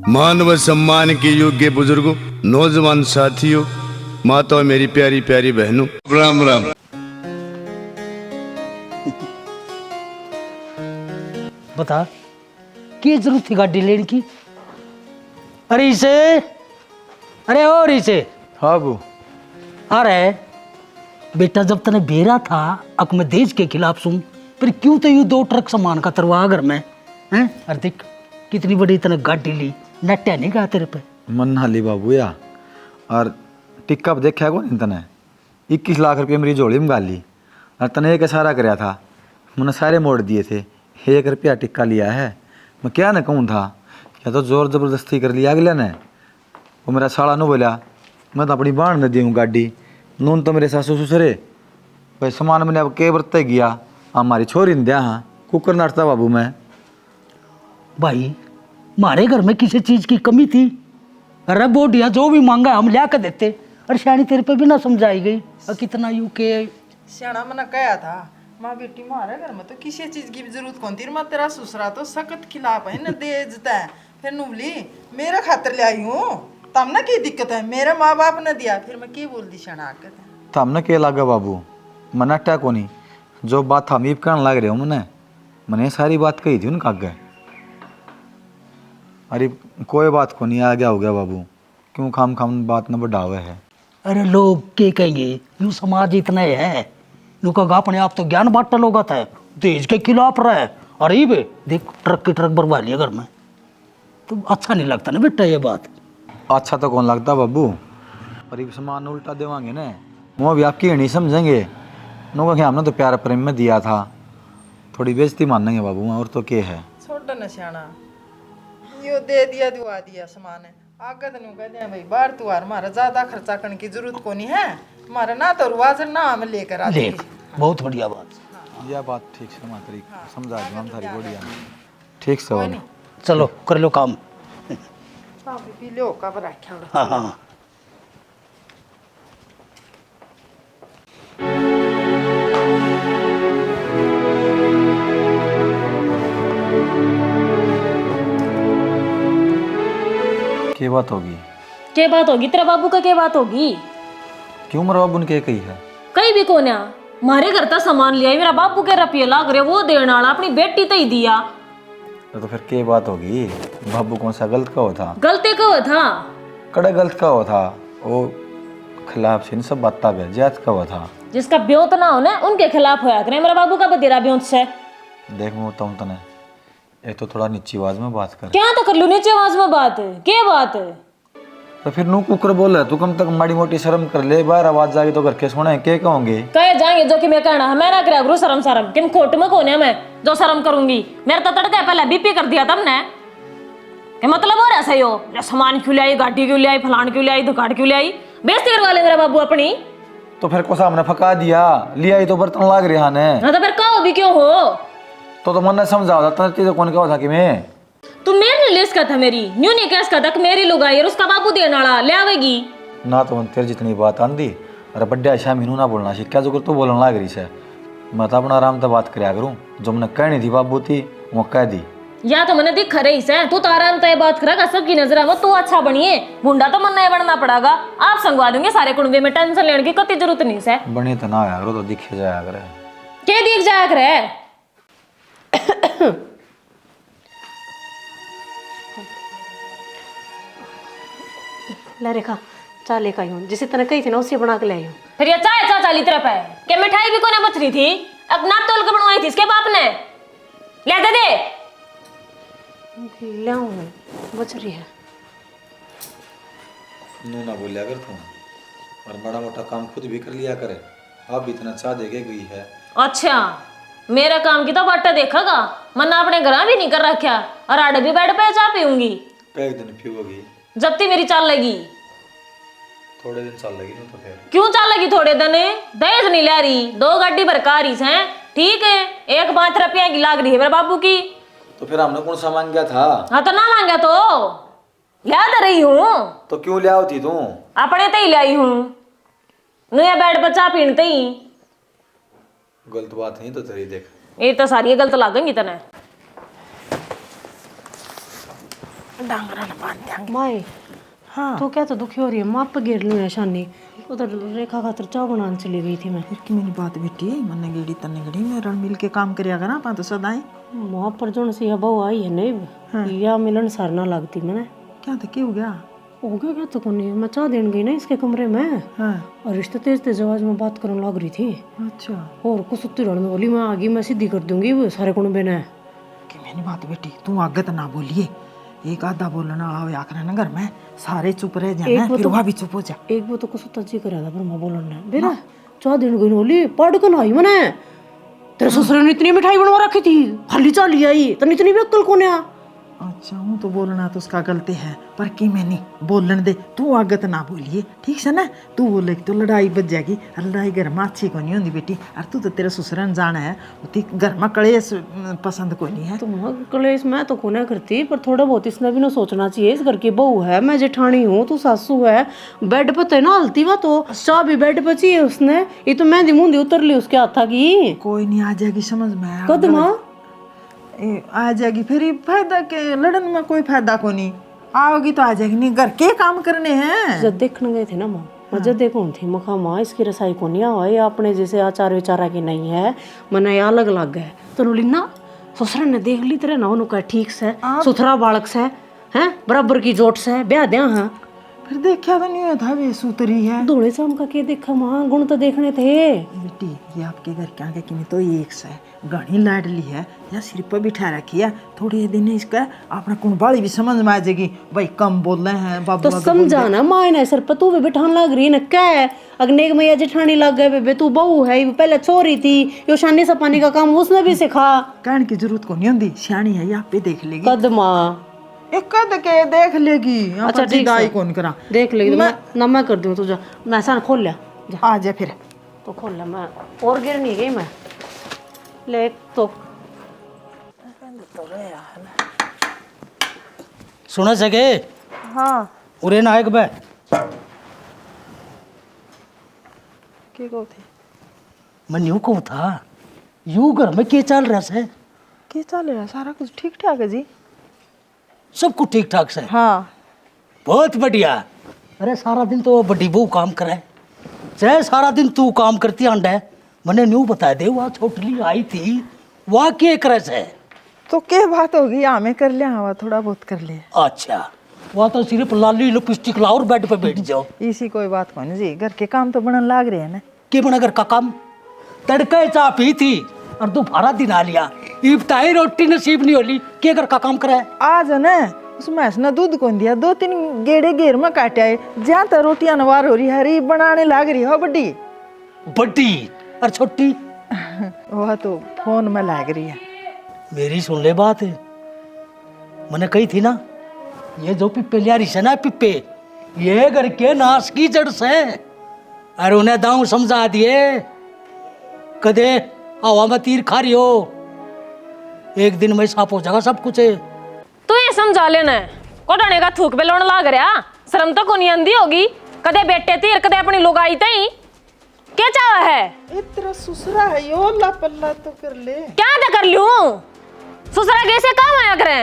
मान व सम्मान के योग्य बुजुर्गों, नौजवान साथियों, माताओं, मेरी प्यारी प्यारी बहनों, राम राम। बता क्या जरूरत थी गाड़ी लेने की? अरे इसे, अरे और इसे हाँ बू। अरे बेटा, जब तने बेरा था अक मैं देश के खिलाफ सुन, फिर क्यों तो यूं 2 ट्रक सामान का तरवा घर में हैं? अरे देख कितनी बड़ी तने गाड़ी ली, नट्या नहीं कहा तेरे पे। मन हाली बाबू या और टिक्का देखा को नहीं तने 21 लाख रुपये मेरी झोली में गाली और तने एक इशारा कराया था, मैंने सारे मोड़ दिए थे, 1 रुपया टिक्का लिया है। मैं क्या न कहूँ था, या तो जोर ज़बरदस्ती कर लिया अगले ने। वो मेरा साला नो बोला मैं तो अपनी बाण में दी हूँ गाड़ी, नून तो मेरे सासू ससुरे भाई सामान मैंने अब के बरते गया, हमारी छोरी ने दिया। हाँ कुकर नाटता बाबू मैं। भाई हमारे घर में किसी चीज की कमी थी? अरे बोडिया जो भी मांगा हम ला कर देते। अरे शानी तेरे पे भी ना समझाई गई और कितना यू के सियाना मना कहा था माँ बेटी मारे घर में तो किसी चीज की भी जरूरत कौन थी। माँ तेरा ससुरा तो सख्त खिलाफ है न देजता है। फिर नुबली मेरा खातर ले आई हूँ, तब ना की दिक्कत है, मेरे माँ बाप ने दिया, फिर मैं क्या बोल दी शना आकर तो हमने क्या लगा बाबू, मना टैक होनी जो बात हम ईब कहने लग रहे हो मैंने सारी बात कही थी उनका आगे। अरे कोई बात को नहीं, आ गया हो गया बाबू, क्यों खाम खाम बात न बढ़ावे है। अरे लोग क्या कहेंगे, यूं समाज इतना है, यूं कहा अपने आप तो ज्ञान बांटता लोग आता है, देश के खिलाफ रहा है। अरे बे देख ट्रक के ट्रक बरवा लिया घर में, तो अच्छा नहीं लगता ना बेटा ये बात। अच्छा तो कौन लगता बाबू, पर ये सामान उल्टा देवांगे ना, वो भी आपकी नहीं समझेंगे। नो कि हमने तो प्यार प्रेम में दिया था, थोड़ी बेइज्जती मानेंगे बाबू, और तो क्या है। छोड़ न सियाना, यो दे दिया दुआ दिया सामान है आगे तो कह दिया भाई बाहर तू आर मारा ज्यादा खर्चा करने की जरूरत को नहीं है, हमारा ना तो रुआज ना हम लेकर आते। देख बहुत बढ़िया बात। यह बात ठीक से मात्री समझा दूँ हम थारी गोड़िया ठीक से बाबू। चलो कर लो काम। पी लो कब रखा। हाँ हाँ क्या बात होगी? क्या बात होगी तेरा बाबू का? क्या बात होगी? क्यों मेरे बाबू ने क्या कही है? कहीं भी कोने मारे घर का सामान लिया, मेरा बाबू के रुपये लाग रहे वो देने वाला, अपनी बेटी तो ही दिया। तो फिर क्या बात होगी? बाबू कौन सा गलत का हो था? गलती का हुआ था? कड़ा गलत का हो था, वो खिलाफ से सब बात गया जात का हुआ था। जिसका ब्योत ना हो ना उनके खिलाफ होया करे, मेरा बाबू का बतेरा ब्योत से। देख मैं बताऊँ तने, एक तो थोड़ा नीची आवाज में बात कर। क्या तो कर लू नीचे आवाज में बात? क्या बात है? तो फिर नू कुकर बोल तू कम तक माड़ी मोटी शर्म कर ले, बाहर आवाज जाएगी तो घर के सुने क्या कहोगे? कहे जाएंगे जो कि मैं कहना है, मैं ना करा करूँ शर्म शर्म, किम खोट में कोने मैं जो शर्म करूंगी। मेरा तो तड़का पहले बीपी कर दिया तुमने, क्या मतलब हो रहा सही हो? सामान क्यों लाई, गाड़ी क्यों लाई, फलान क्यों लाई, दुकान क्यों लाई, बेइज्जती करवा ले मेरा बाबू अपनी। तो फिर को सामने फका दिया लिया ही तो बर्तन लाग रहा ने। हाँ तो फिर कहो भी क्यों हो? तो मन ने समझाओ था तो कौन क्या था कि मैं तू मेरे लिस्ट का था, मेरी न्यू नहीं कैस का था कि मेरी लुगाई और उसका बाबू देने वाला ले आवेगी ना। तो तेरे जितनी बात आंदी अरे बड्डे शाम मीनू ना बोलना सीखा जो कर तू बोलने लग रही से। मैं तो अपना आराम से बात करया करूँ, जो मैंने कहनी थी बाबू थी वो कह दी। या तो मैंने दिख रही से तू तो आराम से बात करेगा, सबकी नजर वो तू अच्छा बनिए, मुंडा तो मन नहीं बनना पड़ेगा। आप संगवा दूंगे सारे कुंबे में, टेंशन लेने की कति जरूरत नहीं से। बने तो ना आया करो तो दिखे जाया करे। क्या दिख जाया करे? ला रेखा चाय लेकर आई हूँ, जिसे तने कही थी ना उसे बना के लाई हूँ। फिर ये चाय चाचा ली तरफ है क्या? मिठाई भी कोने बच रही थी, अब नाप तोल के बनवाई थी इसके बाप ने, ले दे दे। ले आऊँ बच रही है। नू ना बोलिया कर तू, और बड़ा मोटा काम खुद भी कर लिया करे। आप भी इतना चाह देके गई है। अच्छा मेरा काम की तो बाटा देखागा, मन्ना अपने घर भी नहीं कर रखा, और आड़े भी बैठ पे चाय पीऊंगी। एक दिन पीओगी जब ती मेरी चाल लगी, थोड़े दिन चाल लगी ना तो फिर क्यों चाल लगी? थोड़े दिन दहेज नहीं ले रही, 2 गाड़ी भरका रही है, ठीक है, 1 5 रुपया की लाग रही है मेरे बाबू की। तो फिर हमने कौन सा मांग गया था? हाँ तो ना मांगा तो याद रही हूँ, तो क्यों ले आओ थी तू? अपने ते ही लाई हूँ, नया बैठ पर चाय पीनते ही। गलत बात नहीं तो तेरी देख, ये तो सारी गलत लागेंगी तने। डांगरा ना बांध देंगे। माए हाँ तो क्या तो दुखी हो रही है, माँ पे गिर लूँ या शानी उधर रेखा खातर चाय बनाने चली गई थी मैं। फिर की मेरी बात बेटी मन्ने गेड़ी तन्ने गेड़ी मेरा मिल के काम करिया करा पा तो सदाई वहाँ पर जो से यह बहू आई है नहीं या मिलन सरना लगती मैंने। क्या था क्या हो गया? हो गया क्या तो नहीं, मैं चाय देने गई ना इसके कमरे में हाँ और रिश्ते तेज तेज आवाज में बात करने लग रही थी अच्छा और कुछ सुत्ती रहने बोली मैं आगे मैं सीधी कर दूंगी वो सारे कुनबे ने। कि मेरी बात बेटी तू आगे तो ना बोलिए, एक आधा बोलना वाला हो आकर ना घर में सारे चुप रह जाना फिर वहाँ भी चुप हो जा। एक वो तो कुछ तजी करा था पर मैं बोलना बेरा चाय देने गई बोली पढ़ कर आई मैंने तेरे ससुर ने इतनी मिठाई बनवा रखी थी खाली चाली आई तो इतनी भी अक्ल कौन है। अच्छा हूँ तो बोलना तो उसका गलती है पर कि मैं नहीं बोलन दे, तू आगत ना बोलिए ठीक है ना। तू बोले तो लड़ाई बच जाएगी और लड़ाई घर में अच्छी को नहीं होती बेटी। और तू तो तेरा ससुरन जाना है घर में कलेश पसंद को नहीं है। तो कलेश मैं तो कोने करती पर थोड़ा बहुत इसने भी ना सोचना चाहिए इस घर की बहू है मैं जेठानी हूँ तू सासू है बेड पे तो ना हलती वा तो चाह भी बेड पे चाहिए उसने ये तो मेहंदी मुंदी उतर ली उसके हाथा की। कोई नहीं आ जाएगी समझ में कद माँ आ जाएगी फिर फायदा के लड़न में कोई फायदा को नहीं आओगी तो आ जाएगी नहीं घर के काम करने हैं। जब देखने गए थे ना माँ मैं जब देखूँ थी मखा माँ इसकी रसाई को नहीं आवा ये अपने जैसे आचार विचारा की नहीं है मना ये अलग अलग है तो बोली ना ससुर ने देख ली तेरे ना उनका ठीक से सुथरा बालक से है बराबर की जोट से ब्याह दिया हाँ फिर देखा तो नहीं हुआ था वे सूतरी है धोले शाम का के देखा माँ गुण तो देखने थे। बेटी ये आपके घर के आगे की तो एक से घनी लाडली है या सिर पर बिठा रखी है थोड़ी दिन इसका अपना कुंबाली भी समझ में आ जाएगी भाई कम बोल रहे हैं बाबू तो समझा ना माँ ने सर पर तू भी बिठान लग रही ना क्या है अग्ने मैया जेठानी लग गए बेबे तू बहू है पहले छोरी थी यो शानी सपानी का काम उसने भी सिखा कहने की जरूरत को नहीं होती सियाणी है आप भी देख लेगी कदमा एक कद के देख लेगी। अच्छा ठीक है कौन करा देख लेगी ना मैं कर दूँ तुझे मैं सान खोल लिया जा आ जा फिर तो खोल लिया मैं और गिर नहीं गई मैं ले तो सुना सके हाँ उरे नायक बे के को थे मैं न्यू को था यू घर में के चल रहा से के चल रहा सारा कुछ ठीक ठाक है जी सब कुछ ठीक ठाक से हाँ बहुत बढ़िया। अरे सारा दिन तो बड़ी बहू काम करे चाहे सारा दिन तू काम करती अंडा है मैंने न्यू बता दे वहाँ छोटली आई थी वहाँ के करे से तो क्या बात होगी हमें कर लिया हवा थोड़ा बहुत कर लिया। अच्छा वहाँ तो सिर्फ लाली लिपस्टिक लाओ और बेड पे बैठ जाओ इसी कोई बात को नहीं जी घर के काम तो बनन लाग रहे हैं ना के बना घर का काम तड़के चाह पी थी और दोबारा दिन आ लिया इफ्तारी रोटी नसीब नहीं होली के घर का काम करे आज ना उसमें ऐसा दूध कौन दिया 2-3 गेड़े घेर में काटे आए जहाँ तक रोटियां नवार हो रही हरी बनाने लाग रही हो बड्डी बड्डी और छोटी वह तो फोन में लाग रही है। मेरी सुन ले बात मैंने कही थी ना ये जो पिप्पे लिया रही से ना पिप्पे ये घर के नाश की जड़ से और उन्हें दांव समझा दिए कदे हवा में तीर खा रही हो एक दिन में साफ हो जाएगा सब कुछ है। तू ये समझा लेना कोटाने का थूक पे लोन लाग रहा शर्म तो कोनी आंदी होगी कदे बेटे तीर कदे अपनी लुगाई तई क्या चाह है इतना सुसरा है यो ला पल्ला तो कर ले क्या दे कर लूं ससुरा कैसे काम आया करे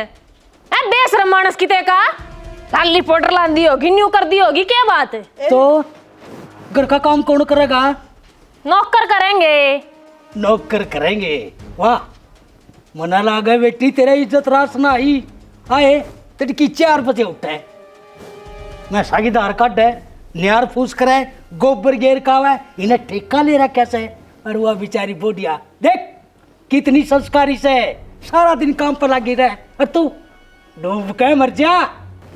ए बेशरम मानस की ते का लाली पाउडर लांदी होगी न्यू कर दी होगी क्या बात है तो घर का काम कौन करेगा नौकर करेंगे नौकर करेंगे वाह मना लागे बेटी तेरा इज्जत रास ना ही आए तड़की 4 बजे उठे मैं सागीदार काट है न्यार फूस करे गोबर गेर कावे इन्हें ठेका ले रहा कैसे और वह बेचारी बोडिया देख कितनी संस्कारी से सारा दिन काम पर लगी रहे और तू डूब के मर जा।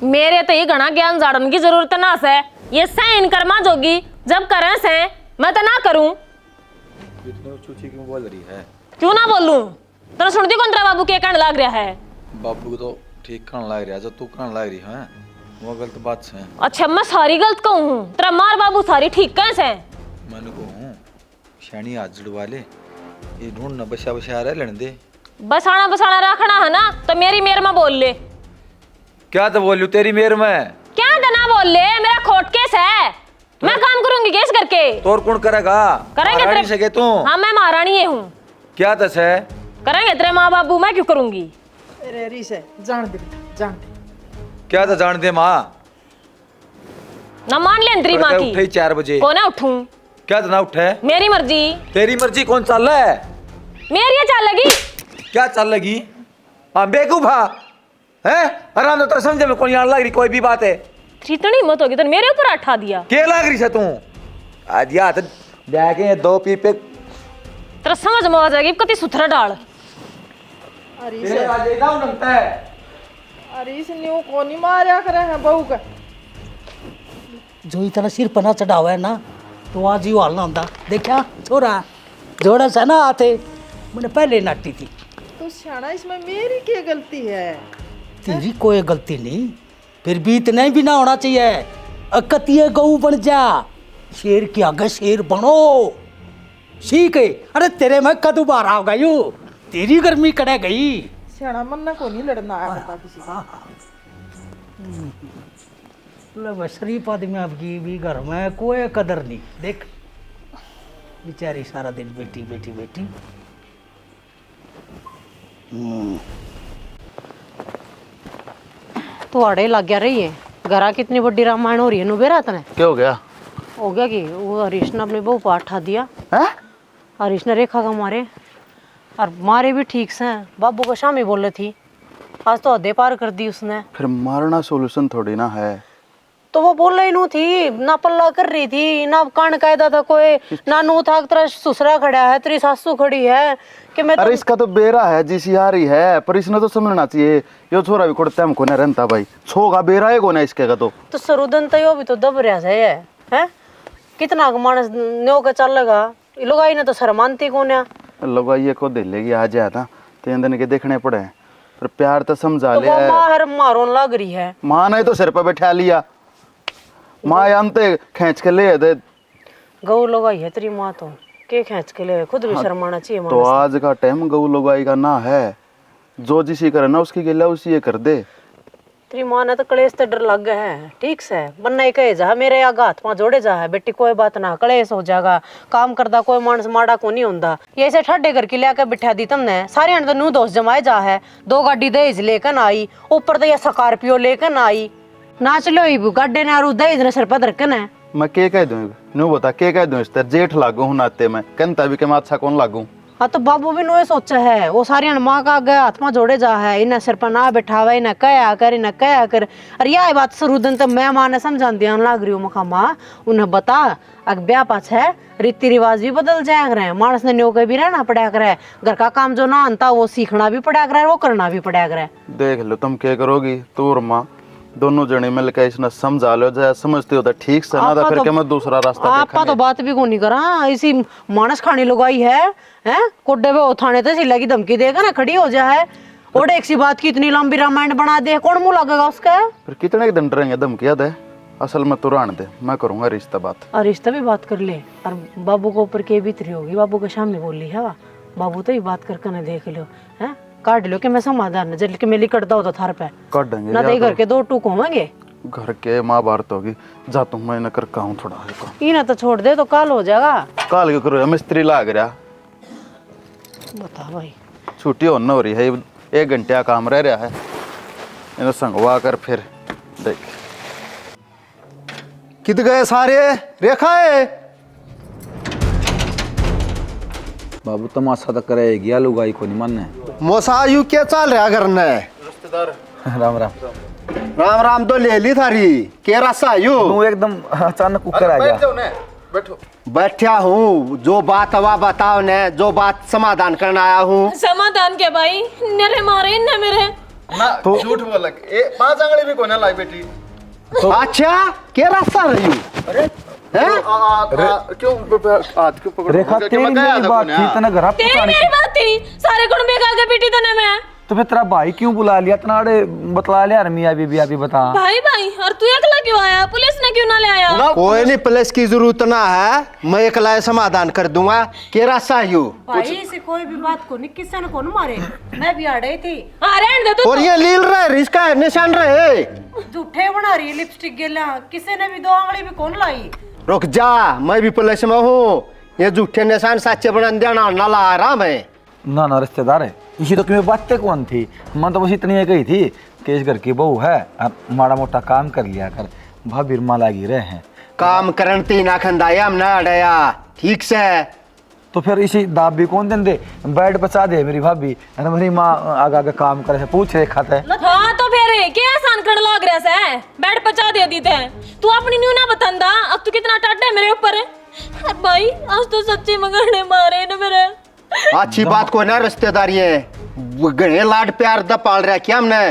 मेरे तो ये घना ज्ञान जाड़न की जरूरत ना से ये सैन कर्मा जोगी जब करें से मैं तो ना करूं चूची क्यों बोल रही है क्यों ना बोलूं तेरा सुनती कौन तेरा बाबू के कहने लग रहा है बाबू को तो ठीक कहने लग रहा है जो तू कहने लग रही है वो गलत बात है। अच्छा मैं सारी गलत कहूं हूं तेरा मार बाबू सारी ठीक कैसे मैंने को हूँ शैनी हाथ जुड़वा ले ये ढूंढना बसा बसा रहे लेने दे बसाना बसाना रखना है ना तो मेरी मेर में बोल ले क्या तो बोलूं तेरी मेर में क्या ना बोल ले मेरा खोट केस है मैं काम करूंगी केस करके तोर कौन करेगा करेंगे महारानी तेरे सके तू हाँ मैं महारानी ये हूँ क्या दस है करेंगे तेरे माँ बाबू मैं क्यों करूंगी अरे री से जान दे बेटा जान दे क्या था जानते माँ? ना मान ले तेरी माँ उठे ही की 4 बजे। कौन है उठूं? क्या था ना उठे? मेरी मर्जी। तेरी मर्जी कौन चल रहा है? मेरी ये चाल लगी। क्या चल लगी? हाँ बेवकूफा है। आराम तो समझे में कौन लग रही कोई भी बात है। इतनी हिम्मत होगी तो मेरे ऊपर अठा दिया। क्या लग रही है तू? आज या तो जाके 2 पीपे तेरा समझ में आ जाएगी कति सुथरा डाल। अरे तेरे आज एकदम लगता है। अरे इस न्यू को नहीं मारा करे हैं बहू का। जो इतना सिर पना चढ़ावा है ना तो आज ही हाल ना होता। देखा छोरा जोड़ा सा ना आते मैंने पहले नाटी थी। तो शाना इसमें मेरी क्या गलती है? तेरी कोई गलती नहीं, फिर भी इतना भी ना होना चाहिए। अकतिये गऊ बन जा, शेर के आगे शेर बनो। ठीक है। अरे तेरे में कदू बार आ गई, तेरी गर्मी कड़े गई। शाना मन्ना को नहीं लड़ना आया करता किसी से। शरीफ आदमी आपकी भी घर में कोई कदर नहीं। देख बेचारी सारा दिन बेटी बेटी बेटी। तो आड़े लग गया रही है घरा कितनी बड़ी रामायण हो रही है नुबेरा तने। क्या हो गया? हो गया कि वो हरीश ने अपने बहू पाठ ठा दिया। हैं? हरीश ने रेखा का मारे और मारे भी ठीक से। बाबू को शामी बोल रही थी, आज तो हदे पार कर दी उसने। फिर मारना सोल्यूशन थोड़ी ना है। तो वो बोल रही नू थी ना, पल्ला कर रही थी ना, कान कायदा था कोई ना, नू था तेरा ससुरा खड़ा है, तेरी सासू खड़ी है कि मैं अरे इसका तो बेरा है जिसी आ रही है, पर इसने तो समझना चाहिए यो छोरा भी कोड़ते हमको नहीं रहता भाई। छोगा बेरा है कोना इसके का तो सरुदन तो यो भी तो दब रहा है हैं? कितना मानस न्यो के चलेगा। लुगाई ने तो शर्मानती को ना लगाइए को दे लेगी आ जाए था तो इंदन के देखने पड़े, पर प्यार तो समझा तो वो लिया। माँ हर मारोन लग रही है। माँ ने तो सिर पर बैठा लिया, माँ अंते खींच के ले दे। गऊ लगाई है तेरी माँ तो के खींच के ले, खुद भी शर्माना चाहिए तो मानस। आज का टाइम गऊ लगाई का ना है, जो जिसी करे ना उसकी गिला उसी ये कर दे। तेरी माँ ने तो कलेश तो डर लग गया है। ठीक से बनना ही कहे जा मेरे आगे हाथ पाँव जोड़े जा है बेटी, कोई बात ना, कलेश हो जाएगा। काम करता कोई मानस माड़ा को नहीं होता। ये ऐसे ठड्डे करके लिया बिठा दी तुमने। सारे तो नू दोस्त जमाए जा है। 2 गाड़ी दहेज लेकर आई, ऊपर तो ये स्कॉर्पियो लेकर आई। नाच लो गाड्डे ने और दहेज ने सिर पर धरकन है। मैं के कह दूं न्यू बता के कह दूं इस तरह जेठ लागू हूं नाते में कहता भी के मैं अच्छा कौन लागू। हाँ तो बाबू भी नोए सोचा है, वो सारी माँ का आगे हाथ में जोड़े जा है। इन्हें सिर पर ना बैठावा, इन्हें कया कर, इन्हें कया कर। अरे यह बात सरुदन तो मैं माँ ने समझा दिया लाग रही हूँ। मखा माँ उन्हें बता अग ब्याह पाछ है रीति रिवाज भी बदल जाया करे, मानस ने न्यो के भी रहना पड़ा करे, घर का काम जो ना आता वो सीखना भी पड़ा करे, वो करना भी पड़ा करे। देख लो तुम क्या करोगी, तू और माँ दोनों जने मिलकर इसने समझा लो जाए, समझते हो तो ठीक से ना तो फिर के मैं दूसरा रास्ता आपा तो बात भी को नहीं करा। इसी मानस खानी लगाई है हैं? कोड्डे पे थाने तो सिला की धमकी देगा ना, खड़ी हो जाए और एक सी बात की इतनी लंबी रामायण बना दे, कौन मुंह लगेगा उसका? फिर कितने के दिन रहेंगे धमकियां दे, असल में तू रहने दे, मैं करूंगा रिश्ता बात। और रिश्ता भी बात कर ले। और बाबू को ऊपर के भीतरी होगी, बाबू के सामने बोल ली है वा, बाबू तो ही बात करके ना देख लो है, काट लो कि मैं समाधान जल के मेली कटता हो तो थार पे काट देंगे ना, घर के 2 टूक होंगे। घर के माँ भारत होगी, जा तुम मैं न कर कहूँ थोड़ा ये ना तो छोड़ दे तो काल हो जाएगा। काल क्यों करो, मिस्त्री लाग रहा, बता भाई छुट्टी होने हो रही है, 1 घंटे का काम रह रहा है, इन्हें संगवा कर फिर देख। कित गए सारे? रेखा है बाबू तमाशा तो करे गया लुगाई को नहीं मानने। मोसायु क्या चल रहा घर ने? राम राम। राम राम तो ले ली थारी के रास्ता यू? तू एकदम अचानक कुकर आ गया। बैठो। बैठा हूँ, जो बात हवा बताओ ने, जो बात समाधान करना आया हूँ। समाधान के भाई नेरे मारे न मेरे ना तो झूठ बोला, 5 आंगली भी कोने लाई बेटी। अच्छा के रास्ता रही हूँ? अरे क्यों हाथ क्यों पकड़? रेखा तेरी मेरी बात थी तने घर तेरी मेरी बात थी, सारे गुण बेगा के पीटी तने मैं। तो फिर तेरा भाई क्यों बुला लिया तनाड़े, बतला लिया मियाँ बीबी अभी बता। भाई भाई और तू अकेला क्यों आया? पुलिस ने क्यों ना ले आया? कोई नहीं, पुलिस की जरूरत ना है, मैं अकेला समाधान कर दूंगा। के रास्ता यू? भाई इसे कोई भी बात को नहीं, किसी ने कौन मारे, मैं भी आ रही थी। रहने दे तू। और ये लील रहे, इसका निशान रहे, झूठे बना रही लिपस्टिक गेला, किसी ने भी 2 आंगली भी कौन लाई। रुक जा, मैं भी पुलिस में हूँ, ये झूठे निशान सच्चे बना देना ना ला रहा मैं। ना ना रिश्तेदार है इसी तो क्यों बातें कौन थी, मैं तो बस इतनी कही थी के इस घर की बहू है, अब माड़ा मोटा काम कर लिया कर, भाभी माँ लागी रहे हैं। काम करन ती ना खंदाया हम ना अड़ाया ठीक से। तो फिर इसी दाब भी कौन दें दे, बेड बचा दे मेरी भाभी, अरे मेरी माँ आगे आगे काम करे, पूछ रहे खाता है। हाँ तो फिर क्या आसान कर लग रहा है, बेड पचा दे दी थे तू अपनी न्यू ना बतंदा, अब तू कितना टट है मेरे ऊपर। अरे भाई आज तो सच्ची मगरने मारे न मेरे। अच्छी बात को ना रिश्तेदारी है, गणे लाड प्यार दा पाल रहा क्या हमने,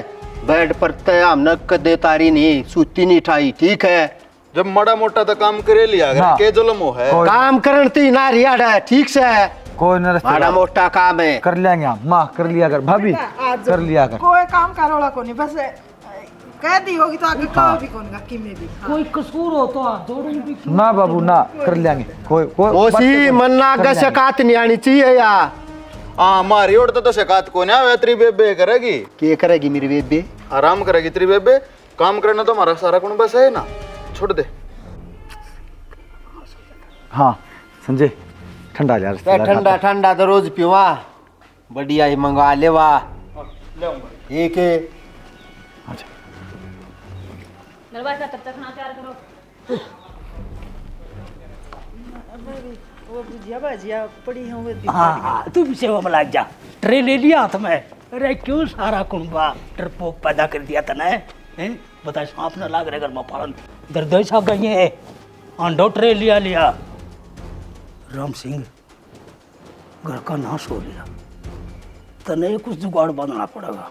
बेड पर ते हमने कदे तारी नहीं सूती नहीं ठाई ठीक है। जब मड़ा मोटा तो काम करे लिया अगर हाँ। के जुल्म हो है। काम करन ती ना रियाड़ है ठीक से। कोई न माड़ा मोटा काम है कर लेंगे हम, माँ कर लिया कर भाभी, कर लिया कर। कोई काम करोड़ा को नहीं, बस कह दी होगी तो आगे कहो भी कौन का कि में भी। कोई कसूर हो तो हाथ जोड़ने भी क्यों? ना बाबू ना, कर लेंगे कोई कोई ओसी मन्ना का शिकायत नहीं आनी चाहिए या। हाँ मारी ओर तो शिकायत को ना तेरी बेबे करेगी, क्या करेगी मेरी बेबे? आराम करेगी तेरी बेबे, काम करना तो हमारा सारा कुण बस है ना, छोड़ दे। हाँ संजय ठंडा यार, ठंडा ठंडा तो रोज पीवा, बढ़िया ही मंगवा लेवा एक है। मेरे भाई का तब तक ना तैयार करो। वो भुजिया भाजिया पड़ी हो हाँ तू भी सेवा में लग जा, ट्रे ले लिया हाथ में। अरे क्यों सारा कुंबा डरपोक पैदा कर दिया तने, हैं? बता सांप न लाग रहे घर में पालन दर्द सा गई है, अंडो ट्रे लिया। राम सिंह घर का नाश हो लिया, तने कुछ जुगाड़ बनाना पड़ेगा।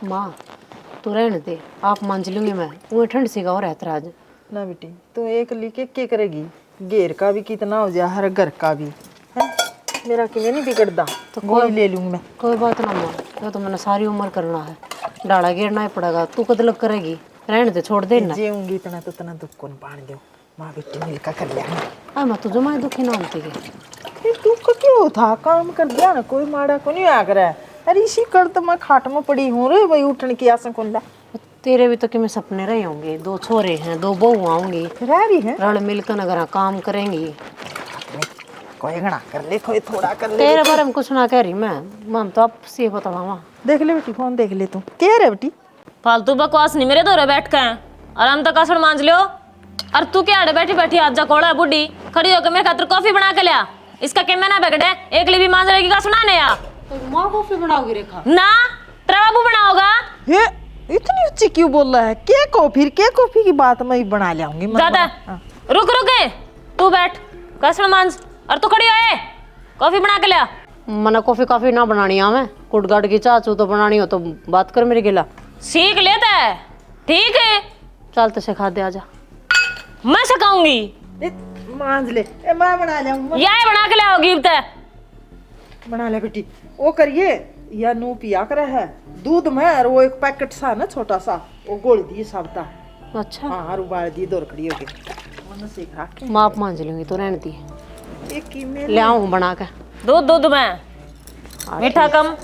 माँ तू रहने दे, आप मान लूंगी मैं, वो ठंड सी का हो रहता आज। ना बेटी तू एक लिखे क्या करेगी, घेर का भी कितना हो जाए हर घर का भी है, मेरा किਵੇਂ नहीं बिगड़ता तो कोई ले लूंगी मैं। कोई बात ना माँ, ये तो मैंने सारी उम्र करना है, डाला गिरना ही पड़ेगा, तू कद लग करेगी, रहने दे छोड़ देना। जीऊंगी इतना तो तना दुख कौन पान दो, माँ बेटी मिलकर कर लिया। आ मैं तुझे माँ दुखी ना होती के, फिर दुख क्यों था, काम कर दिया ना, कोई माड़ा को नहीं आ रहा है। अरे इसी कर तो मैं खाट में पड़ी हूँ रे भाई, उठने की आस कौन ला। तेरे भी तो कि मैं सपने रहे होंगे, 2 छोरे हैं, 2 बहू आऊंगी, रह रही है रल मिलकर नगर काम करेंगी। कोई घना कर ले, कोई थोड़ा कर ले। तेरे बारे में कुछ ना कह रही मैं तो आप से बतावा। देख ले बेटी, फोन देख ले तू, क्या रे बेटी? फालतू बकवास नहीं मेरे दौरे बैठ के आराम तक कसर मांझ लियो। और तू क्या अड़े बैठी बैठी आज जा कोड़ा बुढ़ी खड़ी होकर मेरे खातिर कॉफी बना के लिया, इसका क्या मैंने बिगड़े, एक लिए भी मांझ रहेगी का सुनाने या माँ कॉफी बनाओगी रेखा? ना तेरा बाबू बनाओगा। ये इतनी ऊंची क्यों बोल रहा है, क्या कॉफी की बात मैं बना लाऊंगी। दादा रुक रुके, तू बैठ कसर मांझ और तू खड़ी होए कॉफी बना के लिया। मना कॉफी ना बनानी हमें, कुटगाट की चाचू तो बनानी हो तो बात कर मेरे गिला। सीख लेता है ठीक है, चल तो सिखा दे आजा। मैं सिखाऊंगी, मांझ ले, मैं बना लाऊंगी। यह बना के लाओगी बना ले बेटी, वो करिए या नू पिया करे है दूध में, और वो एक पैकेट सा ना छोटा सा, वो गोल दिए सबता। अच्छा हाँ और उबाल दिए, दौड़ खड़ी होगी मैंने सीखा के। माँ मान लूंगी तो रहने दी, एक की में ले आऊँ बना के। दूध में मीठा कम।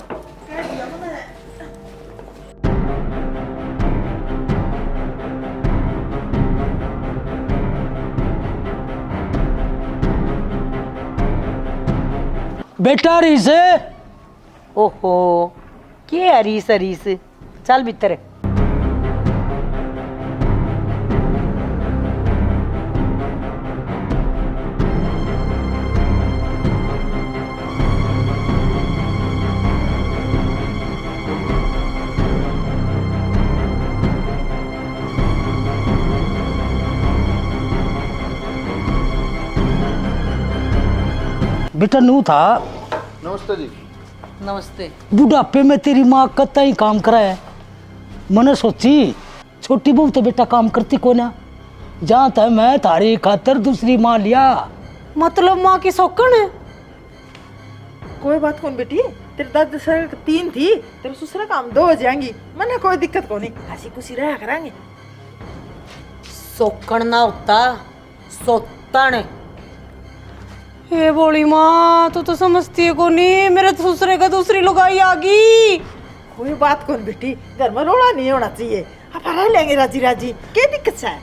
बेटा रीस, ओहो क्या रीस चल भीतर। बेटा नू था नमस्ते जी। नमस्ते। बुढ़ापे में तेरी माँ कत्ता ही काम करा है, मैंने सोची छोटी बहू तो बेटा काम करती को ना, जहाँ तक मैं तारी खातर दूसरी माँ लिया। मतलब माँ की सौकन है? कोई बात कौन बेटी, तेरे दादा सर 3 थी, तेरे ससुरा काम 2 हो जाएंगी, मैंने कोई दिक्कत को नहीं, हंसी खुशी रहा करेंगे। सौकन ना होता सोतन। हे बोली माँ तू तो समझती है को नहीं, मेरे दूसरे का दूसरी लुगाई आ गई। कोई बात कौन बेटी, घर में रोड़ा नहीं होना चाहिए, अब रह लेंगे राजी राजी, क्या दिक्कत है?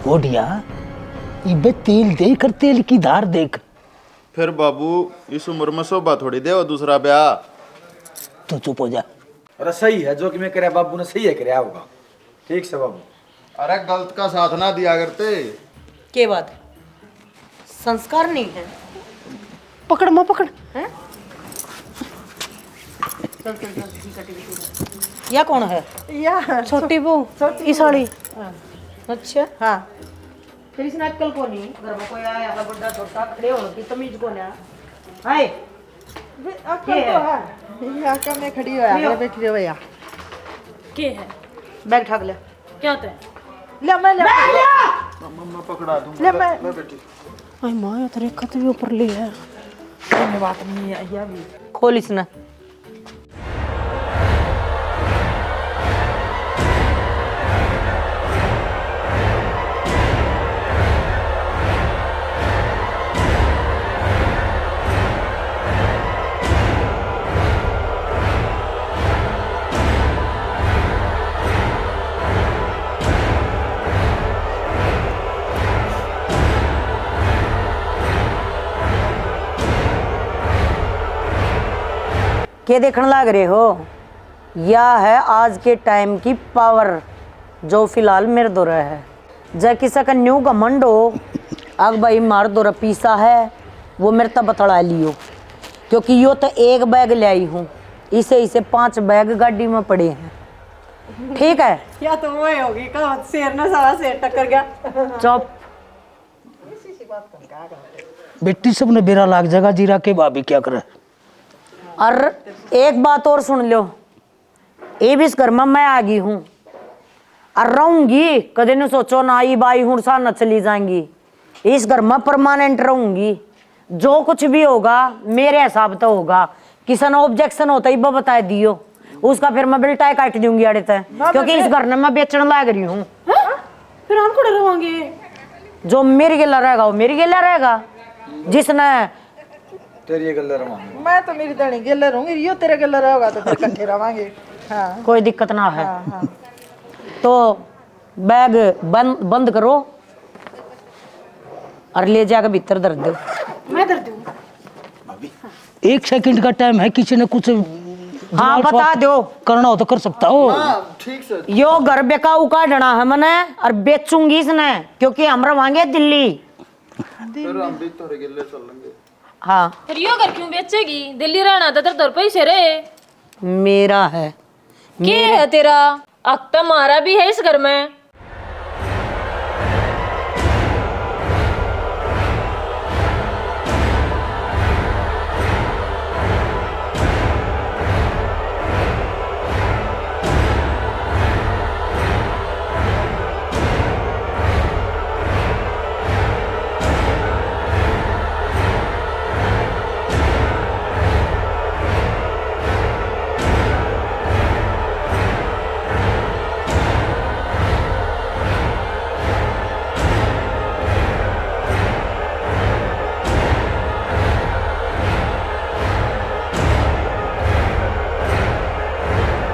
ओडिया इबे तेल देख कर तेल की धार देख, फिर बाबू इस उम्र में शोभा थोड़ी दे वो दूसरा ब्याह। तू चुप हो जा। अरे सही है जो कि मैं कराया बाबू ने सही है कराया होगा। ठीक से बाबू। अरे गलत का साथ ना दिया करते। के बात संस्कार नहीं है। पकड़ माँ पकड़ है। चल चल चल। या कौन है? या छोटी बहू ई साड़ी। अच्छा हाँ फिर इसने अक्कल को नहीं घर में कोई आया है बड़ा छोटा खड़े हो की तमीज को ना हाय अक्कल तो है। या का मैं खड़ी हो आगे बैठ रही हो भैया। के है बैग ठाक ले क्या होता है? ले मैं ले मम्मा पकड़ा दूं। ले मैं आई माँ ये तेरे खत भी ऊपर ली है। कोई बात नहीं है या भी खोल इसने। क्या देखने लग रहे हो? यह है आज के टाइम की पावर जो फिलहाल मेरे दो है। जब किसी का न्यू का मंड हो अग भाई मार दो पीसा है वो मेरे तब बतड़ा लियो, क्योंकि यो तो एक बैग ले आई हूँ, इसे 5 बैग गाड़ी में पड़े हैं। ठीक है या तो वो होगी का शेर ना सारा शेर टक्कर गया। चुप। बेटी सबने बेरा लाग जाएगा जीरा के भाभी क्या करे। और एक बात और सुन लो, ये भी इस घर में मैं आ गई हूँ और रहूंगी। कदे न सोचो ना आई बाई हूँ सा न चली जाएंगी। इस घर में परमानेंट रहूंगी। जो कुछ भी होगा मेरे हिसाब तो होगा। किसी ने ऑब्जेक्शन होता ही बता दियो, उसका फिर मैं बिल्टा काट दूंगी अड़े तक, क्योंकि इस घर में मैं बेचने लाग रही हूँ। फिर हम खड़े रहोगे। जो मेरी गिला रहेगा वो मेरी गिला रहेगा। जिसने तेरी गल्ला रवांगे। मैं तो मेरी दणी गेले रहूंगी, यो तेरे गेले रहोगा तो फिर इकट्ठे रवांगे। हाँ कोई दिक्कत ना है। हाँ हाँ तो बैग बंद करो और ले जाकर भीतर धर दो। मैं दर्द दूँ। 1 सेकंड का टाइम है, किसी ने कुछ हाँ बता दो करना हो तो कर सकता हो। ठीक से यो घर बेकाऊ काटना है मैंने और बेचूंगी इसने, क्योंकि हम रवांगे दिल्ली। फिर हम भी तोरे गिल्ले चल लेंगे। हाँ फिर यो घर क्यों बेचेगी? दिल्ली रहना था तेरे पैसे रे। मेरा है। के है तेरा? अब तो हमारा भी है इस घर में।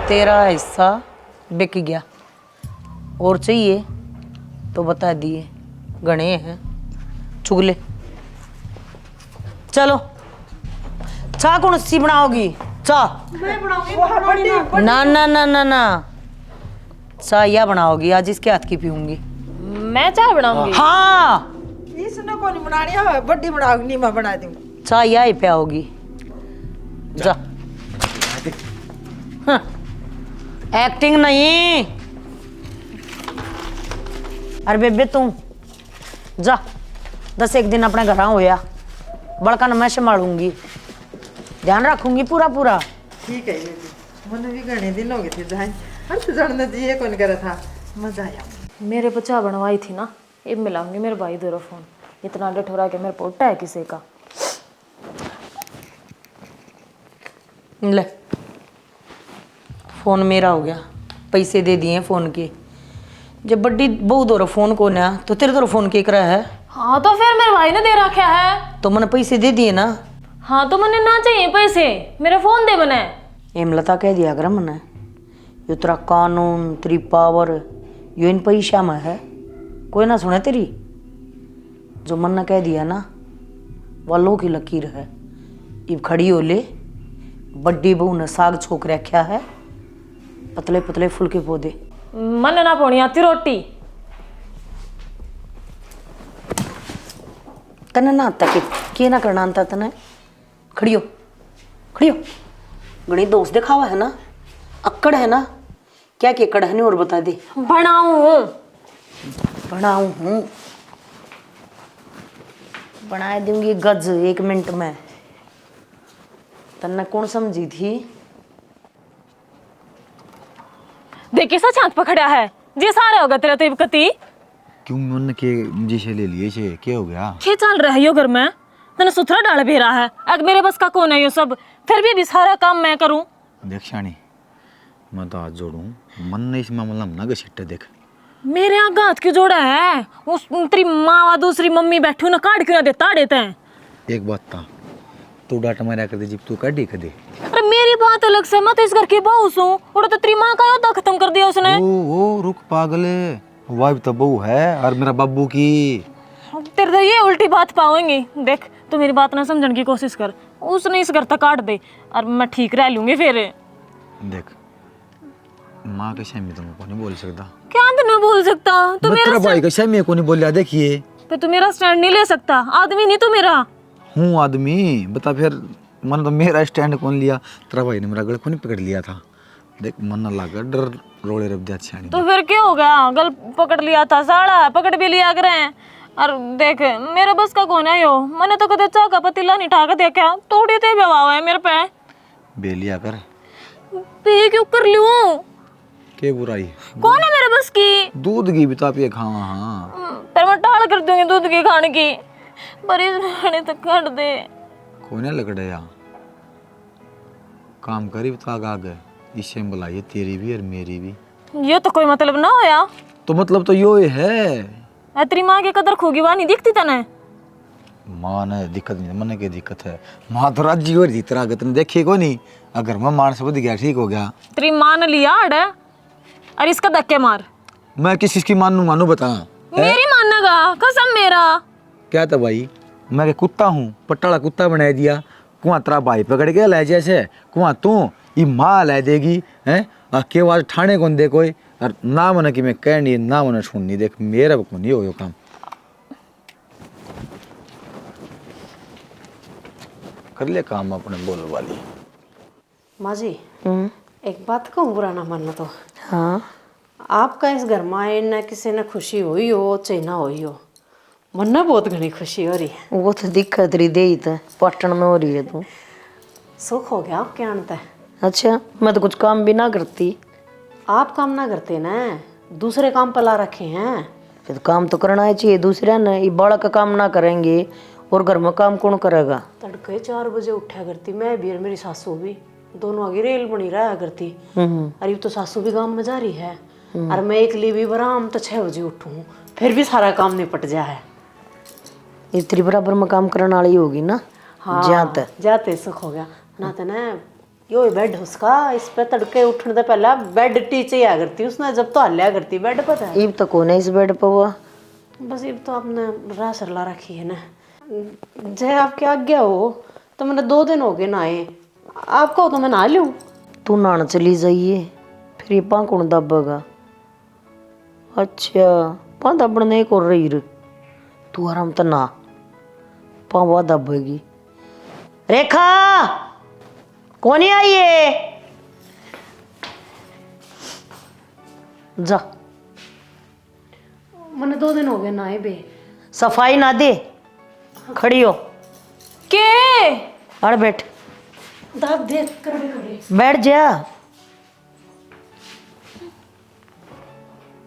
तेरा हिस्सा बिक गया और चाहिए तो बता दिए, गणे हैं चुगले। चलो चाह कौन सी बनाओगी? चाह ना ना ना ना ना, चाह या बनाओगी आज इसके हाथ की पीऊंगी मैं चाय बनाऊंगी। हाँ इसने को नहीं बनानी है, बड्डी बनाऊंगी नहीं मैं बना दूँ। चाह या ही पियाओगी जा। हाँ, एक्टिंग नहीं। अरे बेबे तू जा 10 दिन अपने घर होया, बड़का न मैं संभालूंगी, ध्यान रखूंगी पूरा पूरा। ठीक है बेबी, मैंने भी घने दिन हो गए थे जाए हर तो जानने दिए कौन करे था, मजा आया। मेरे पर चाय बनवाई थी ना, अब मिलाऊंगी मेरे भाई दो फोन। इतना डठोरा के मेरे पोटा है किसी का। ले फोन मेरा हो गया, पैसे दे दिए फोन के। जब बड्डी बहू दो फोन को ना तो तेरे दो फोन के करा है। हाँ तो फिर मेरे भाई ने दे रखा है तो मैंने पैसे दे दिए ना। हाँ तो मैंने ना चाहिए पैसे, मेरा फोन दे बने। हेमलता कह दिया कर मैंने, यो तेरा कानून तेरी पावर यो इन पैसा में है, कोई ना सुने तेरी। जो मन ने कह दिया ना वालों की लकीर है। इब खड़ी हो ले, बड्डी बहू ने साग छोक रखा है, पतले पतले फूल के पौधे। मन ना पोनी आती रोटी। तने ना आता के ना करना आता तने। खड़ी हो, खड़ी हो। गणी दोस्त दिखावा है ना, अक्कड़ है ना, क्या क्या अक्कड़ है नहीं और बता दे। बनाऊं बनाऊं हूँ, बना दूंगी गज 1 मिनट में। तन्ने कौन समझी थी? देखिए सा चांद पकड़ा है जी, सारे होगा तेरा तो कति क्यों मन के मुझे से ले लिए छे, क्या हो गया? क्या चल रहा है यो घर में? तने सुथरा डाल भी रहा है, अब मेरे बस का कौन है ये सब? फिर भी सारा काम मैं करूं। देख शानी, मैं तो हाथ जोड़ू, मन ने इस मामला में ना घसीटे। देख मेरे यहाँ हाथ क्यों जोड़ा है? उस तेरी माँ व दूसरी मम्मी बैठी ना, काट क्यों ना देता देते हैं। एक बात था, तू डांट मारा कर दे जिब तू काटी कर दे। अरे मेरी बात अलग से, मैं तो इस घर की बहू हूँ, और तो तेरी माँ का योद्धा खत्म कर दिया उसने। ओ रुक पागले, वाइफ तो बहू है और मेरा बाबू की। तेरे तो ये उल्टी बात पाऊंगी। देख तू मेरी बात ना समझने की कोशिश कर, उसने इस घर तक काट दे और मैं ठीक रह लूंगी फिर। देख माँ के सामने तो मैं को नहीं बोल सकता। क्या तू नहीं बोल सकता? तू मेरा तेरा भाई के सामने को नहीं बोलिया। देखिए पे तू मेरा स्टैंड नहीं ले सकता, आदमी नहीं तू मेरा। हूँ आदमी, बता फिर मन तो मेरा स्टैंड कौन लिया? तेरा भाई ने मेरा गल को नहीं पकड़ लिया था। देख मन ना लगा, डर रोड़े रब दिया छानी। तो फिर क्या हो गया? गल पकड़ लिया था, साड़ा पकड़ भी लिया करे। और देख मेरे बस का कौन है यो? मैंने तो कदे चाह का पतीला नहीं ठाकर देखा, थोड़ी ते बेवाव है मेरे पे। बेलिया कर, पे क्यों कर लूं? के बुराई कौन है मेरे बस की? दूध की भी तो आप ये खावा। हाँ फिर मैं टाल कर दूंगी दूध की खाने की, पर इस खाने तक काट दे। कोई ना लकड़े या काम करी तो आगे इससे बुलाइए, तेरी भी और मेरी भी। ये तो कोई मतलब ना होया। तो मतलब तो यो है। तेरी माँ की कदर खोगी वाह नहीं दिखती तने। माँ ने दिक्कत नहीं, मन की दिक्कत है। माँ तो राजी हो रही तरह तुमने देखी को नहीं। अगर मैं मान से बुद्ध गया ठीक हो गया। तेरी माँ ने लिया अड़ और इसका धक्के मार। मैं किस चीज की मानू बता? मेरी मानेगा कसम मेरा। क्या था भाई? मैं के कुत्ता हूँ, पट्टाला कुत्ता बना दिया। कुआं तेरा भाई पकड़ के ले जैसे कुआं तू ये माँ ला देगी है। के वाज ठाणे कौन दे कोई और ना मन कि मैं कहनी ना मन सुननी। देख मेरा को नहीं हो यो काम। कर ले काम अपने बोल वाली। माँ जी एक बात कहूँ, बुरा ना मानना तो। हाँ आपका इस घर में आए ना किसी ने खुशी हुई हो चाहे ना हुई हो, मन ना बहुत घनी खुशी हो रही है। वो तो दिक्कत रही दे तो पटन में हो रही है तू। सुख हो गया आपके आने तक। अच्छा मैं तो कुछ काम भी ना करती। आप काम ना करते ना, दूसरे काम पर ला रखे हैं। फिर तो काम तो करना ही चाहिए। दूसरा ना ये बड़ा का काम ना करेंगे और घर में काम कौन करेगा? तड़के 4 बजे उठा करती मैं भी और मेरी सासू भी, दोनों आगे रेल बनी रहा करती। अरे तो सासू भी काम में जा रही है और मैं एक लिए भी बराम तो 6 बजे उठूँ, फिर भी सारा काम निपट जा है। इतनी बराबर में काम करने वाली होगी ना। हाँ जाते सुख हो गया ना। तो ना यो बेड उसका, इस पे तड़के उठने से पहला बेड टीचे आ करती उसने, जब तो हल्ला करती बेड पता है। इब तो कौन है इस बेड पर हुआ? बस इब तो आपने रासर ला रखी है ना। जय आपके आज्ञा हो तो मैंने 2 दिन हो गए नहाए, आपका हो तो मैं नहा लूँ। तू नहाने चली जाइए, फिर ये पाँ कौन दबेगा? अच्छा पाँ दबड़ नहीं कर रही रे तू, आराम तो ना पाँ वह दबेगी। रेखा कौन आई है? जा मैंने 2 दिन हो गए नहाए बे। सफाई ना दे, खड़ी हो के अड़ बैठ, दाब देख कर खड़े बैठ जा।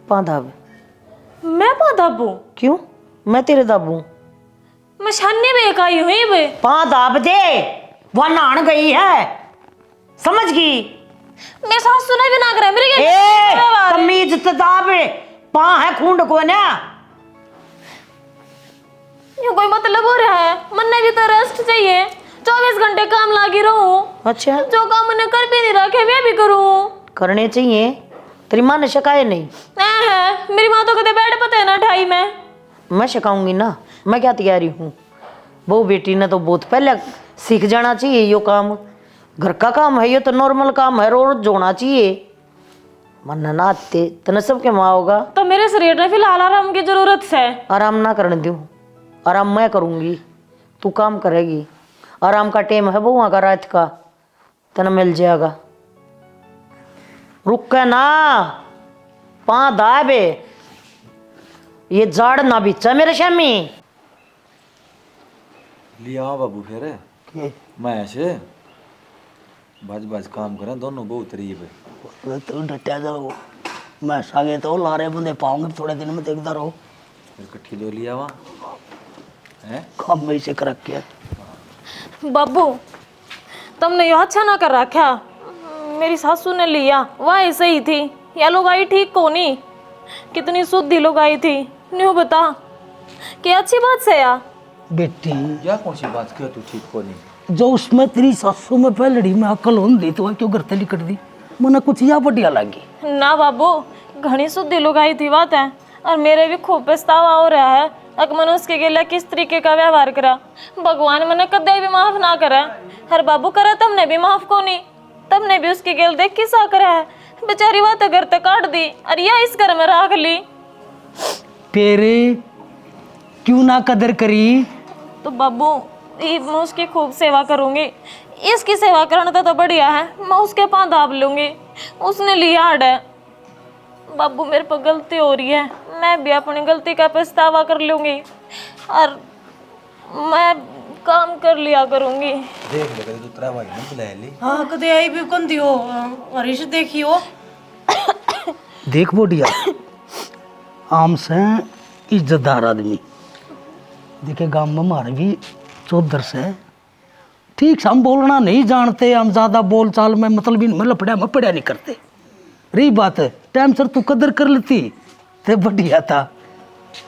पाँ दाब। मैं पा दाबू? क्यों मैं तेरे दाबू? मैं छाने में आई हुई बे। पाँ दाब दे, वह नहान गई है, समझ गई? मेरे सासू ने भी ना करा मेरे के। तमीज तो दाब, पाँ है खूंड को ना। ये कोई मतलब हो रहा है? मन ने भी तो रेस्ट चाहिए, 24 घंटे काम लागी रहूं। अच्छा जो काम मैंने कर भी नहीं रखे मैं भी करूं। करने चाहिए। तेरी माँ ने शिकायत नहीं? मेरी माँ तो कदे बैठ पता है ना ठाई में। मैं शिकाऊंगी ना, मैं क्या तैयारी हूँ। बहू बेटी ने तो बहुत पहले सीख जाना चाहिए यो काम। घर का काम है, ये तो नॉर्मल काम है, रोज होना चाहिए। मन ना आते तने सबके माँ होगा। तो मेरे शरीर में फिलहाल आराम की जरूरत है। आराम ना करने दूँ, आराम मैं करूँगी, तू काम करेगी। आराम का टाइम है बउआ का रात का, तने मिल जाएगा। रुक के ना पा दाबे, ये जाड़ ना बिचा मेरे शामी। लिया बाबू फिर मैं ऐसे बाज बाज काम करें दोनों बहुत तरीब है। तो डटा जाओ, मैं सागे तो लारे बंदे पाऊंगे थोड़े दिन में, देखता रहो। फिर कट्ठी दो लिया वहाँ है काम में से कर रखे। बाबू तुमने यो अच्छा ना कर रखा। मेरी सासू ने लिया वह ऐसे ही थी, या लुगाई ठीक को नहीं, कितनी शुद्ध लुगाई थी। न्यू बता कि अच्छी बात से या बेटी या कौन सी बात क्यों तू ठीक को नहीं। जो उसमें तेरी सासू में पहलड़ी में अकल होंगी तो वह क्यों घर तली कर दी, मना कुछ या बढ़िया लगी ना बाबू। घनी शुद्ध लुगाई थी बात है, और मेरे भी खूब पछतावा हो रहा है अगर मैंने उसके गेला किस तरीके का व्यवहार करा। भगवान मैंने कदे भी माफ ना करा। हर बाबू करा तुमने भी माफ को नहीं, तुमने भी उसके गेल देख किसा करा है। बेचारी बात घर तक काट दी और या इस घर में राख ली। तेरे क्यों ना कदर करी। तो बाबू ये मैं उसकी खूब सेवा करूंगी। इसकी सेवा करना तो बढ़िया है, मैं उसके पाँव दाब लूंगी। उसने लिया हड है बाबू, मेरे पर गलती हो रही है, मैं भी अपनी गलती का पछतावा कर लूंगी और मैं काम कर लिया करूंगी। देख ले तू तेरा भाई ने बुला ली। हाँ कदे आई भी कौन दियो हरीश देखियो। देख बोडिया, आम से इज्जतदार आदमी देखे गांव में हमारे भी चौधर से ठीक से हम बोलना नहीं जानते, हम ज़्यादा बोल चाल में मतलब इन में लपड़ा में पड़ा नहीं करते। रही बात है टाइम सर तू कदर कर लेती तो बढ़िया था।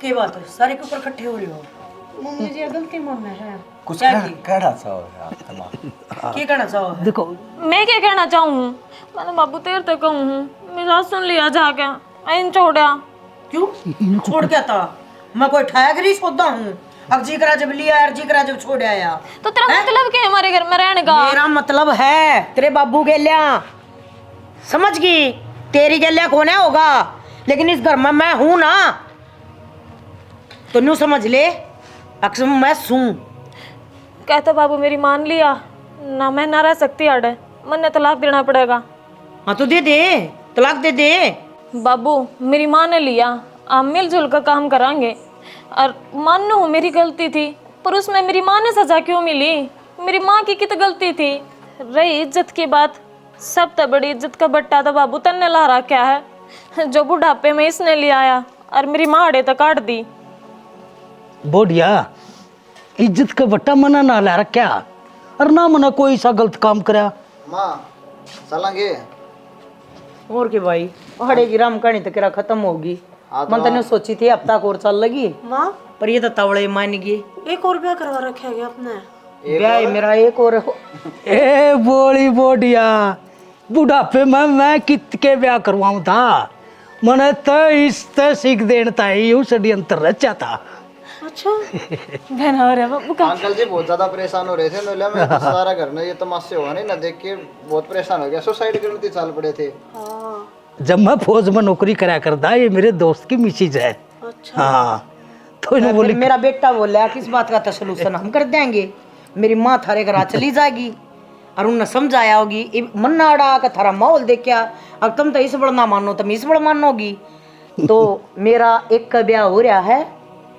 के बात है सारे के ऊपर इकट्ठे हो रहे हो। मम्मी जी गलती मन है कुछ कहना चाहो यार। क्या कहना चाहो। देखो मैं क्या कहना चाहूँ, मैंने बाबू तेरे तक कहूँ मेरा सुन लिया जाके, इन छोड़ा क्यों छोड़ क्या था। मैं कोई ठाया करी सोदा हूँ। अब जी करा जब लिया यार, जी करा जब छोड़ आया। तो तेरा मतलब क्या है हमारे घर में रहने का। मेरा मतलब है तेरे बाबू गेल्या, समझ गई। तेरी गेल्या कौन है होगा, लेकिन इस घर में मैं हूं ना, तो न्यू समझ ले अक्सर मैं सूं। कहता बाबू मेरी मान लिया ना, मैं ना रह सकती अड़, मन्ने तलाक देना पड़ेगा। हाँ तो दे दे, तलाक दे दे। बाबू मेरी माँ ने लिया, आप मिलजुल कर काम करांगे। और मानो मेरी गलती थी, पर उसमें मेरी माँ ने सजा क्यों मिली। मेरी माँ की कित गलती थी। रही इज्जत की बात, सब तो बड़ी इज्जत का बट्टा था बाबू तन्ने ला रहा क्या है, जो बुढ़ापे में इसने ले आया और मेरी माँ अड़े तक काट दी। बोडिया इज्जत का बट्टा मना ना ला रहा और ना मना कोई सा गलत काम करा। माँ चलेंगे और के भाई हड़े की राम कहानी तो किरा खत्म होगी। मन तने सोची थी हफ्ता को और चल लगी माँ पर ये तो तवड़े मान गई। एक और ब्याह करवा रखा है आपने। ब्याह मेरा एक और ए बोली बोडिया, बुढ़ापे में मैं कित के ब्याह करवाऊं था, मने तो इस तो सीख देता है यूं षड्यंत्र रचा था। अच्छा बहन हो रहा बाबू का। अंकल जी बहुत ज्यादा परेशान हो रहे थे, नोलिया में सारा घर में ये तमाशे हुआ नहीं ना, देख के बहुत परेशान हो गया, सुसाइड करने चल पड़े थे। जब मैं फौज में नौकरी करा करता, ये मेरे दोस्त की मिसेज है। हाँ तो इन्होंने बोली मेरा बेटा बोला किस बात का तो सलूशन हम कर देंगे, मेरी माँ थारे घर चली जाएगी। और उन्हें समझाया होगी मन्ना अड़ा का थारा माहौल देखा, अब तुम तो इस बड़ ना मानो तुम इस बड़ मानोगी। तो मेरा एक का ब्याह हो रहा है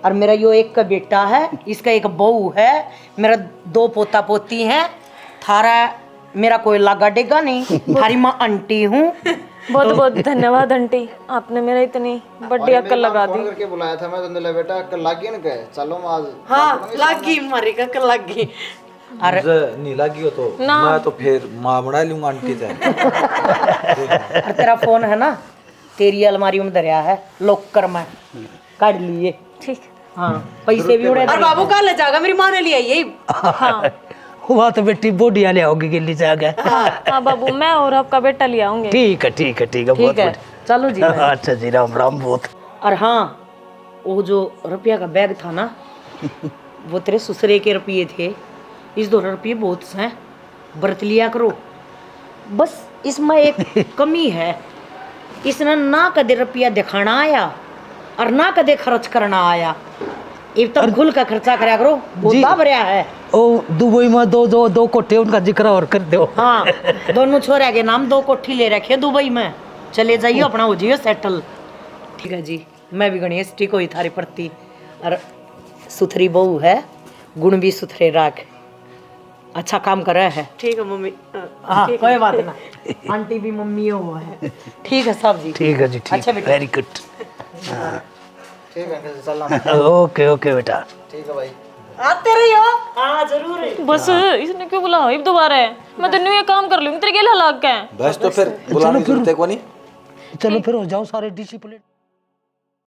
और मेरा यो एक का बेटा है, इसका एक बहू है, मेरा 2 पोता पोती हैं। थारा मेरा कोई लागा डेगा नहीं, थारी माँ आंटी हूँ। बहुत बहुत धन्यवाद आंटी, आपने मेरा इतनी बड़ी अक्ल लगा दी। फोन करके बुलाया था मैं, तो नोलिया बेटा अक्ल लागी न गए, चलो आज। हाँ लागी मारी का कर लागी। मुझे नहीं लगी हो तो मैं तो फिर माँ बना लूंगा आंटी से। और तेरा फोन है ना, तेरी अलमारी में धरिया है लॉकर में, काट लिए। ठीक। हाँ पैसे भी उड़े। और बाबू कहाँ ले जाएगा, मेरी माँ ने लिया यही। हाँ हुआ तो बेटी बोडिया ले आओगी गिल्ली से आ गए। हाँ बाबू मैं और आपका बेटा ले आऊंगे। ठीक है ठीक है ठीक है, बहुत ठीक है चलो जी। बढ़िया। अच्छा जी राम राम बहुत। और हाँ वो जो रुपया का बैग था ना, वो तेरे ससुरे के रुपये थे, इस 2 रुपये बहुत हैं, बरत लिया करो। बस इसमें एक कमी है, इसने ना कदे रुपया दिखाना आया और ना कदे खर्च करना आया। एक तो खुल का खर्चा कराया करो, बहुत दाब रहा है। ओ दुबई में दो कोठे उनका जिक्र और कर दो। हाँ, दोनों छोरा के नाम 2 कोठी ले रखे दुबई में, चले जाइए अपना हो जाइए सेटल। ठीक है जी, मैं भी गणेश ठीक हुई थारी प्रति, और सुथरी बहू है, गुण भी सुथरे राख, अच्छा काम कर रहा है। ठीक है मम्मी। हाँ, कोई बात ना, आंटी भी मम्मी हो है। ठीक है साहब जी। ठीक है जी, ठीक अच्छा है, बेटा। Very good. ठीक है चल। ओके ओके बेटा। ठीक है भाई। आते रहियो। हाँ जरूर। बस इसने क्यों बुलाया अब दोबारा है? मैं तो ये काम कर लूंगी तेरे के लिए हलाक है। बस तो फिर बुलाने की जरूरत है को नहीं। चलो फिर हो जाओ सारे डिसिप्लिन।